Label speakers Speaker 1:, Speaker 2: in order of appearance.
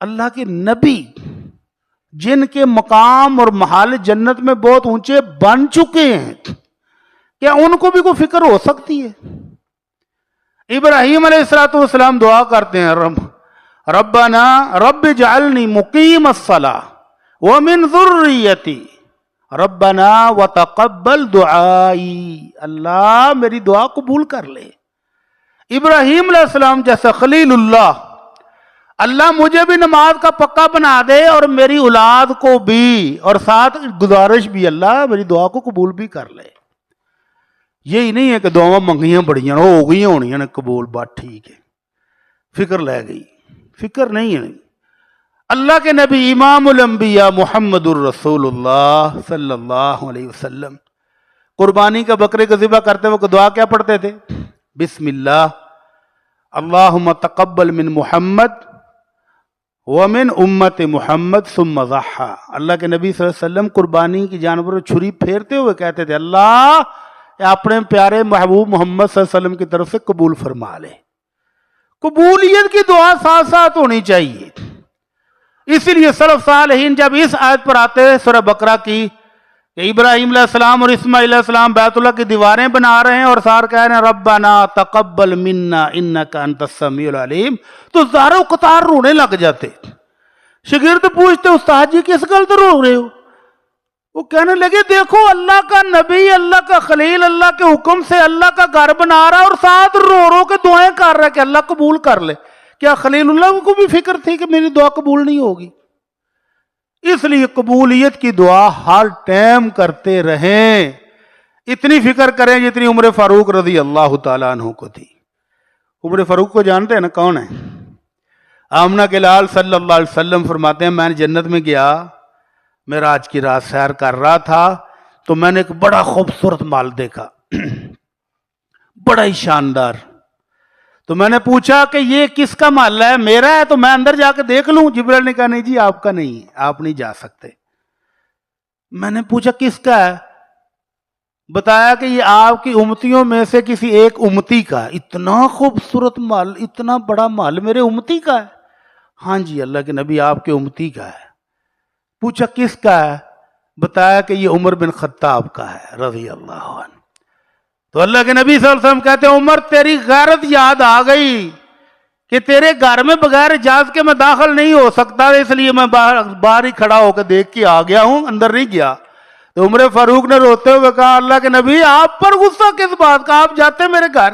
Speaker 1: اللہ کے نبی جن کے مقام اور محال جنت میں بہت اونچے بن چکے ہیں، کیا ان کو بھی کوئی فکر ہو سکتی ہے؟ ابراہیم علیہ السلام دعا کرتے ہیں، ربنا رب اجعلنی مقیم الصلاۃ ومن ذریتی ربنا وتقبل دعائی، اللہ میری دعا قبول کر لے۔ ابراہیم علیہ السلام جیسا خلیل اللہ مجھے بھی نماز کا پکا بنا دے اور میری اولاد کو بھی، اور ساتھ گزارش بھی اللہ میری دعا کو قبول بھی کر لے۔ یہی نہیں ہے کہ دعاواں منگیاں بڑیاں ہو گئی ہونی نے قبول، بات ٹھیک ہے، فکر لے گئی، فکر نہیں ہے۔ اللہ کے نبی امام الانبیاء محمد الرسول اللہ صلی اللہ علیہ وسلم قربانی کا بکرے کا ذبح کرتے وقت دعا کیا پڑھتے تھے؟ بسم اللہ اللہم تقبل من محمد ومن امت محمد ثم ضحى۔ اللہ کے نبی صلی اللہ علیہ وسلم قربانی کی جانور چھری پھیرتے ہوئے کہتے تھے، اللہ اپنے پیارے محبوب محمد صلی اللہ علیہ وسلم کی طرف سے قبول فرما لے۔ قبولیت کی دعا ساتھ ساتھ ہونی چاہیے۔ اسی لیے سلف صالحین جب اس آیت پر آتے ہیں سورہ بقرہ کی کہ ابراہیم علیہ السلام اور اسماعیل علیہ السلام بیت اللہ کی دیواریں بنا رہے ہیں اور سار کہہ رہے ہیں ربنا تقبل منا انک انت السمیع العلیم، تو زاروں قطار رونے لگ جاتے۔ شاگرد پوچھتے استاد جی کس گل تو رو رہے ہو؟ وہ کہنے لگے دیکھو اللہ کا نبی، اللہ کا خلیل اللہ کے حکم سے اللہ کا گھر بنا رہا اور ساتھ رو رو کے دعائیں کر رہا ہے کہ اللہ قبول کر لے۔ کیا خلیل اللہ کو بھی فکر تھی کہ میری دعا قبول نہیں ہوگی؟ اس لیے قبولیت کی دعا ہر ٹائم کرتے رہیں، اتنی فکر کریں جتنی عمر فاروق رضی اللہ تعالیٰ عنہ کو تھی۔ عمر فاروق کو جانتے ہیں نا کون ہے؟ آمنہ کے لال صلی اللہ علیہ وسلم فرماتے ہیں میں نے جنت میں گیا، معراج کی رات سیر کر رہا تھا تو میں نے ایک بڑا خوبصورت مال دیکھا، بڑا ہی شاندار۔ تو میں نے پوچھا کہ یہ کس کا مال ہے؟ میرا ہے تو میں اندر جا کے دیکھ لوں؟ جبرائیل نے کہا نہیں جی آپ کا نہیں ہے، آپ نہیں جا سکتے۔ میں نے پوچھا کس کا ہے؟ بتایا کہ یہ آپ کی امتیوں میں سے کسی ایک امتی کا ہے۔ اتنا خوبصورت مال، اتنا بڑا مال میرے امتی کا ہے؟ ہاں جی اللہ کے نبی آپ کے امتی کا ہے۔ پوچھا کس کا ہے؟ بتایا کہ یہ عمر بن خطاب کا ہے رضی اللہ عنہ۔ تو اللہ کے نبی صلی اللہ علیہ وسلم کہتے ہیں عمر تیری غیرت یاد آ گئی کہ تیرے گھر میں بغیر اجازت کے میں داخل نہیں ہو سکتا، اس لیے میں باہر ہی کھڑا ہو کے دیکھ کے آ گیا ہوں، اندر نہیں گیا۔ تو عمر فاروق نے روتے ہوئے کہا اللہ کے نبی آپ پر غصہ کس بات کا؟ آپ جاتے میرے گھر۔